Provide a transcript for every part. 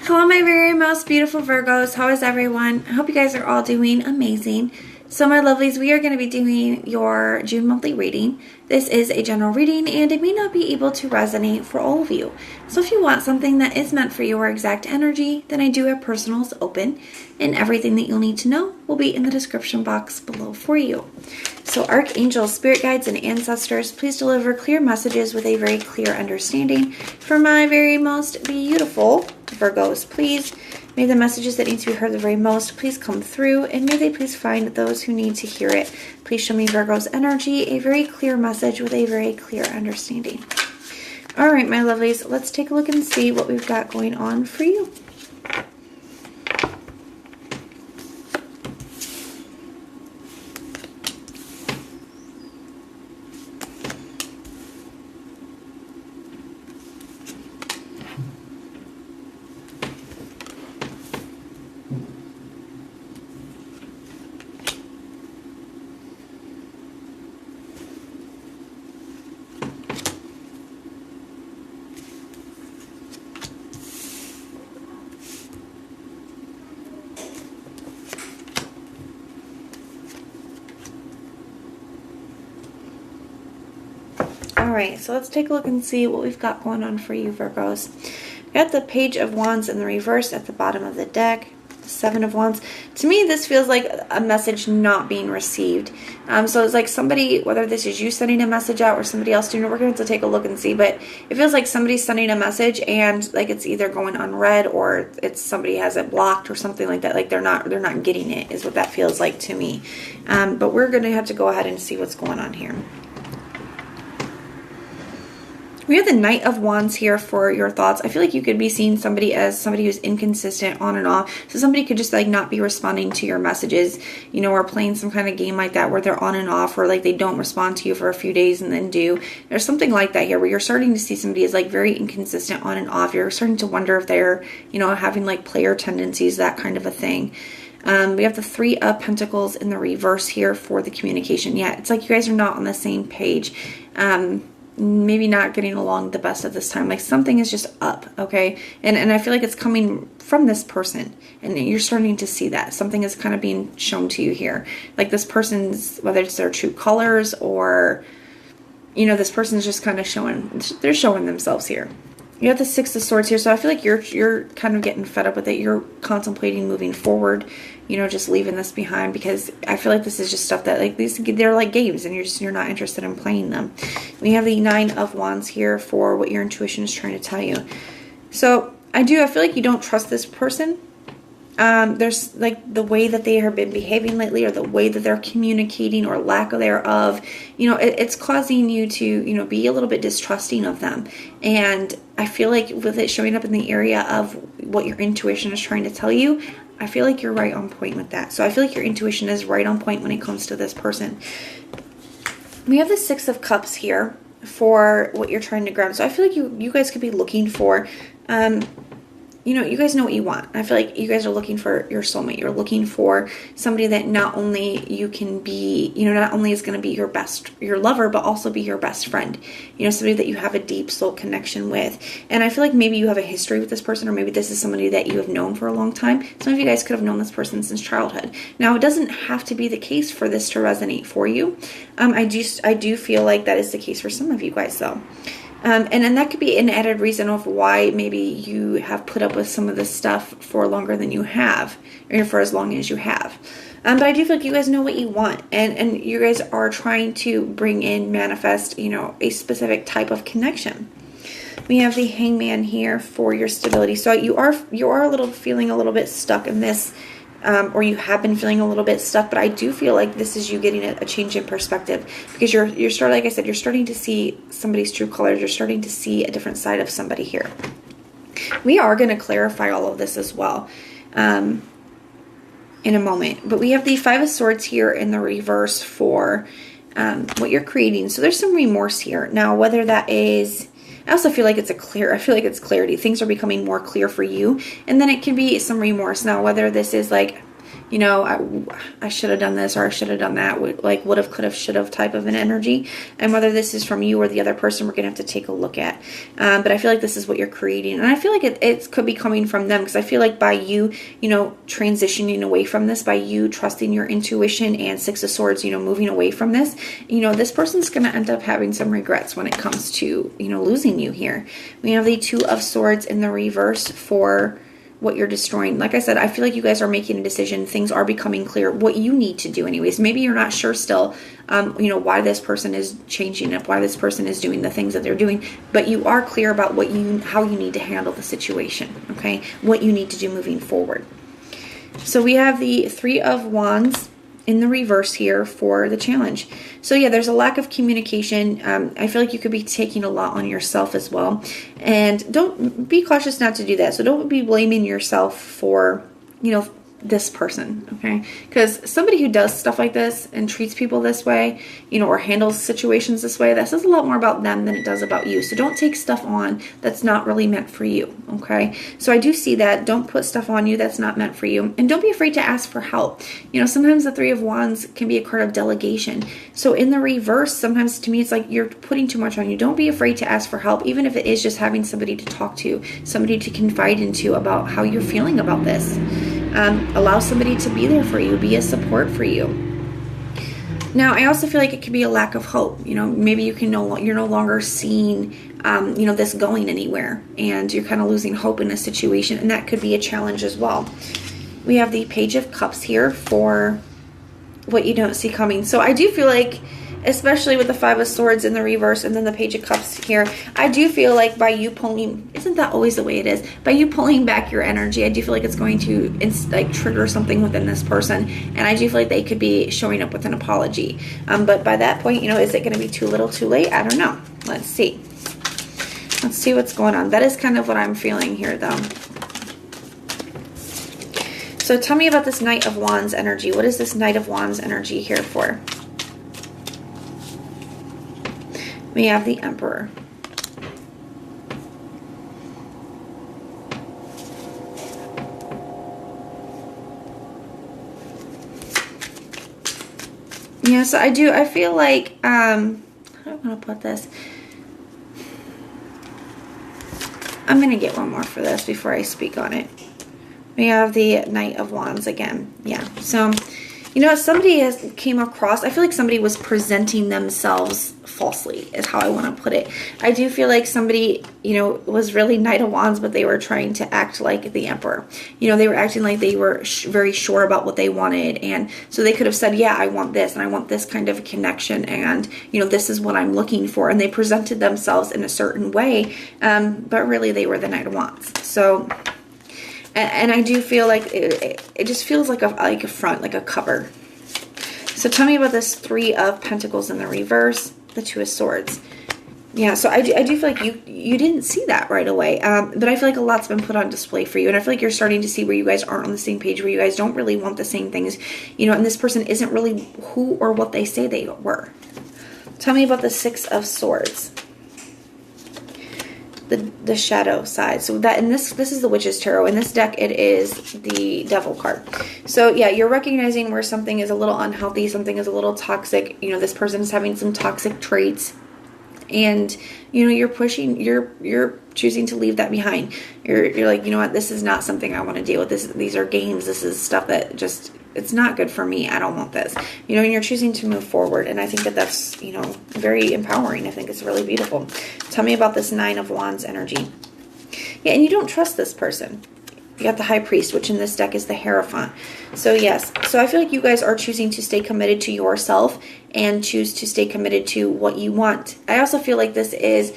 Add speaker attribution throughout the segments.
Speaker 1: Hello, my very most beautiful Virgos. How is everyone? I hope you guys are all doing amazing. So my lovelies, we are going to be doing your June monthly reading. This is a general reading and it may not be able to resonate for all of you. So if you want something that is meant for your exact energy, then I do have personals open and everything that you'll need to know will be in the description box below for you. So archangels, spirit guides, and ancestors, please deliver clear messages with a very clear understanding for my very most beautiful Virgos. Please, may the messages that need to be heard the very most please come through, and may they please find those who need to hear it. Please show me Virgo's energy, a very clear message with a very clear understanding. All right, my lovelies, let's take a look and see what we've got going on for you. Alright, so let's take a look and see what we've got going on for you, Virgos. We got the Page of Wands in the reverse at the bottom of the deck. The Seven of Wands. To me, this feels like a message not being received. So it's like somebody, whether this is you sending a message out or somebody else doing it, we're going to take a look and see. But it feels like somebody's sending a message and like it's either going unread or it's somebody has it blocked or something like that. Like they're not getting it is what that feels like to me. But we're going to have to go ahead and see what's going on here. We have the Knight of Wands here for your thoughts. I feel like you could be seeing somebody as somebody who's inconsistent on and off. So somebody could just like not be responding to your messages, you know, or playing some kind of game like that where they're on and off, or like they don't respond to you for a few days and then do. There's something like that here where you're starting to see somebody is like very inconsistent on and off. You're starting to wonder if they're, you know, having like player tendencies, that kind of a thing. We have the Three of Pentacles in the reverse here for the communication. Yeah, it's like you guys are not on the same page. Maybe not getting along the best at this time. Like something is just up, okay? And I feel like it's coming from this person. And you're starting to see that. Something is kind of being shown to you here. Like this person's, whether it's their true colors or, you know, this person's just kind of they're showing themselves here. You have the Six of Swords here, so I feel like you're kind of getting fed up with it. You're contemplating moving forward, you know, just leaving this behind, because I feel like this is just stuff that like they're like games and you're not interested in playing them. We have the Nine of Wands here for what your intuition is trying to tell you. So I feel like you don't trust this person. There's like the way that they have been behaving lately, or the way that they're communicating, or lack thereof, you know, it's causing you to, you know, be a little bit distrusting of them. And I feel like with it showing up in the area of what your intuition is trying to tell you, I feel like you're right on point with that. So I feel like your intuition is right on point when it comes to this person. We have the Six of Cups here for what you're trying to grab. So I feel like you guys could be looking for, you know, you guys know what you want. I feel like you guys are looking for your soulmate. You're looking for somebody that not only you can be, you know, not only is going to be your lover, but also be your best friend. You know, somebody that you have a deep soul connection with. And I feel like maybe you have a history with this person, or maybe this is somebody that you have known for a long time. Some of you guys could have known this person since childhood. Now, it doesn't have to be the case for this to resonate for you. I do feel like that is the case for some of you guys, though. And then that could be an added reason of why maybe you have put up with some of this stuff for longer than you have, or for as long as you have. But I do feel like you guys know what you want, and you guys are trying to bring in, manifest, you know, a specific type of connection. We have the Hangman here for your stability. So you are feeling a little bit stuck in this, or you have been feeling a little bit stuck, but I do feel like this is you getting a change in perspective, because you're starting, like I said, you're starting to see somebody's true colors. You're starting to see a different side of somebody here. We are going to clarify all of this as well in a moment, but we have the Five of Swords here in the reverse for what you're creating. So there's some remorse here. Now, whether that is, I also feel like it's clarity. Things are becoming more clear for you. And then it can be some remorse. Now, whether this is like, you know, I should have done this or I should have done that, like would have, could have, should have type of an energy. And whether this is from you or the other person, we're going to have to take a look at. But I feel like this is what you're creating. And I feel like it could be coming from them, because I feel like by you, you know, transitioning away from this, by you trusting your intuition and Six of Swords, you know, moving away from this, you know, this person's going to end up having some regrets when it comes to, you know, losing you here. We have the Two of Swords in the reverse for what you're destroying. Like I said, I feel like you guys are making a decision. Things are becoming clear what you need to do anyways. Maybe you're not sure still, you know, why this person is changing up, why this person is doing the things that they're doing, but you are clear about what how you need to handle the situation, okay? What you need to do moving forward. So we have the Three of Wands in the reverse here for the challenge. So yeah, there's a lack of communication. I feel like you could be taking a lot on yourself as well. And don't be cautious not to do that. So don't be blaming yourself for, you know, this person, okay? Because somebody who does stuff like this and treats people this way, you know, or handles situations this way, that says a lot more about them than it does about you. So don't take stuff on that's not really meant for you, okay? So I do see that. Don't put stuff on you that's not meant for you. And don't be afraid to ask for help. You know, sometimes the Three of Wands can be a card of delegation. So in the reverse, sometimes to me, it's like you're putting too much on you. Don't be afraid to ask for help, even if it is just having somebody to talk to, somebody to confide into about how you're feeling about this. Allow somebody to be there for you, be a support for you. Now, I also feel like it could be a lack of hope. You know, maybe you're no longer seeing, you know, this going anywhere, and you're kind of losing hope in a situation, and that could be a challenge as well. We have the Page of Cups here for what you don't see coming. So I do feel like, especially with the Five of Swords in the reverse and then the Page of Cups here, I do feel like by you pulling, isn't that always the way it is? By you pulling back your energy, I do feel like it's going to like trigger something within this person, and I do feel like they could be showing up with an apology. But by that point, you know, is it going to be too little too late? I don't know. Let's see. Let's see what's going on. That is kind of what I'm feeling here, though. So tell me about this Knight of Wands energy. What is this Knight of Wands energy here for? We have the Emperor. Yeah, so I feel like, how do I want to put this? I'm going to get one more for this before I speak on it. We have the Knight of Wands again. Yeah, so, you know, somebody came across, I feel like somebody was presenting themselves falsely is how I want to put it. I do feel like somebody, you know, was really Knight of Wands, but they were trying to act like the Emperor. You know, they were acting like they were very sure about what they wanted. And so they could have said, yeah, I want this, and I want this kind of connection, and, you know, this is what I'm looking for. And they presented themselves in a certain way, but really they were the Knight of Wands. So, and I do feel like it just feels like a front, like a cover. So tell me about this Three of Pentacles in the reverse, the Two of Swords. Yeah, so I do feel like you didn't see that right away. But I feel like a lot's been put on display for you. And I feel like you're starting to see where you guys aren't on the same page, where you guys don't really want the same things. You know, and this person isn't really who or what they say they were. Tell me about the Six of Swords. The shadow side. So that, and this is the Witch's Tarot. In this deck, it is the Devil card. So yeah, you're recognizing where something is a little unhealthy, something is a little toxic. You know, this person is having some toxic traits, and you know, you're choosing to leave that behind. You're like, you know what, this is not something I want to deal with. These are games. This is stuff that just, it's not good for me. I don't want this. You know, and you're choosing to move forward. And I think that that's, you know, very empowering. I think it's really beautiful. Tell me about this Nine of Wands energy. Yeah, and you don't trust this person. You got the High Priest, which in this deck is the Hierophant. So yes, so I feel like you guys are choosing to stay committed to yourself and choose to stay committed to what you want. I also feel like this is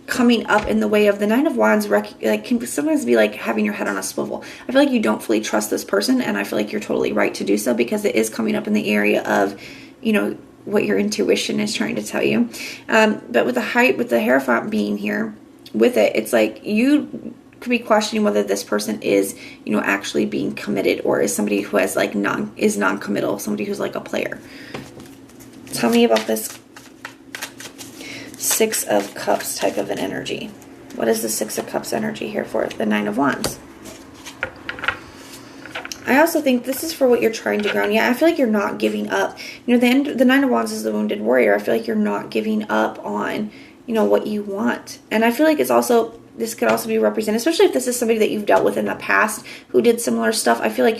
Speaker 1: coming up in the way of the Nine of Wands, like can sometimes be like having your head on a swivel. I feel like you don't fully trust this person, and I feel like you're totally right to do so, because it is coming up in the area of, you know, what your intuition is trying to tell you. But with the Hierophant being here with it, it's like you could be questioning whether this person is, you know, actually being committed, or is somebody who has like non-committal, somebody who's like a player. Tell me about this Six of Cups type of an energy. What is the Six of Cups energy here for? The Nine of Wands. I also think this is for what you're trying to ground. Yeah, I feel like you're not giving up. You know, the Nine of Wands is the wounded warrior. I feel like you're not giving up on, you know, what you want. And I feel like it's also, this could also be represented, especially if this is somebody that you've dealt with in the past who did similar stuff. I feel like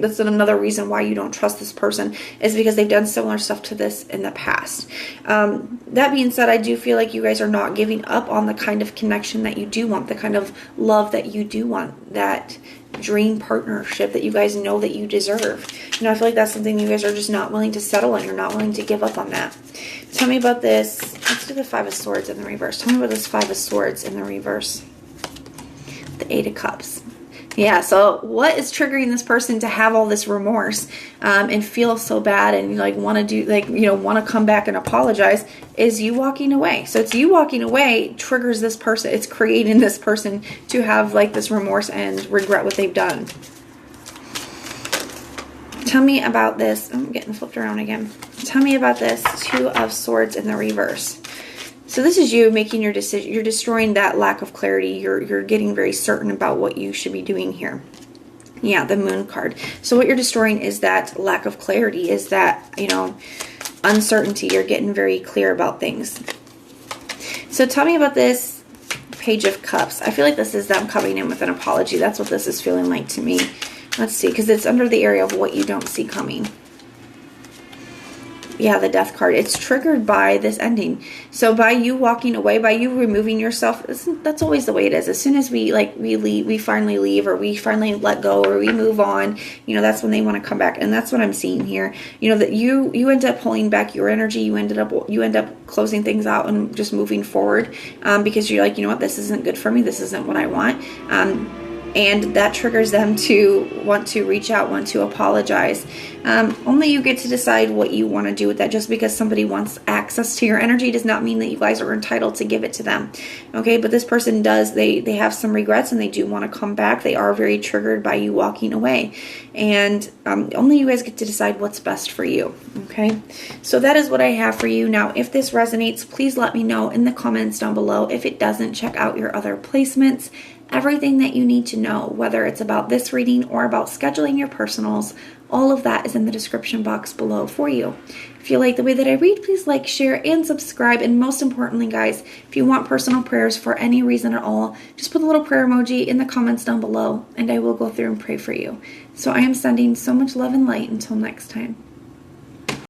Speaker 1: that's another reason why you don't trust this person, is because they've done similar stuff to this in the past. That being said, I do feel like you guys are not giving up on the kind of connection that you do want, the kind of love that you do want, that dream partnership that you guys know that you deserve. You know, I feel like that's something you guys are just not willing to settle on. You're not willing to give up on that. Tell me about this. Let's do the Five of Swords in the reverse. Tell me about this Five of Swords in the reverse. The Eight of Cups. Yeah, so what is triggering this person to have all this remorse and feel so bad and like want to do, like, you know, want to come back and apologize, is you walking away. So it's you walking away triggers this person. It's creating this person to have like this remorse and regret what they've done. Tell me about this. I'm getting flipped around again. Tell me about this Two of Swords in the reverse. So this is you making your decision. You're destroying that lack of clarity. You're getting very certain about what you should be doing here. Yeah, the Moon card. So what you're destroying is that lack of clarity, is that, you know, uncertainty. You're getting very clear about things. So tell me about this Page of Cups. I feel like this is them coming in with an apology. That's what this is feeling like to me. Let's see, because it's under the area of what you don't see coming. Yeah, the Death card. It's triggered by this ending. So by you walking away, by you removing yourself, that's always the way it is. As soon as we leave, we finally leave, or we finally let go, or we move on, you know, that's when they want to come back. And that's what I'm seeing here. You know, that you end up pulling back your energy. You end up closing things out and just moving forward, because you're like, you know what, this isn't good for me. This isn't what I want. And that triggers them to want to reach out, want to apologize. Only you get to decide what you want to do with that. Just because somebody wants access to your energy does not mean that you guys are entitled to give it to them. Okay, but this person does. They have some regrets and they do want to come back. They are very triggered by you walking away. And only you guys get to decide what's best for you. Okay, so that is what I have for you. Now, if this resonates, please let me know in the comments down below. If it doesn't, check out your other placements. Everything that you need to know, whether it's about this reading or about scheduling your personals, all of that is in the description box below for you. If you like the way that I read, please like, share, and subscribe. And most importantly, guys, if you want personal prayers for any reason at all, just put a little prayer emoji in the comments down below, and I will go through and pray for you. So I am sending so much love and light. Until next time.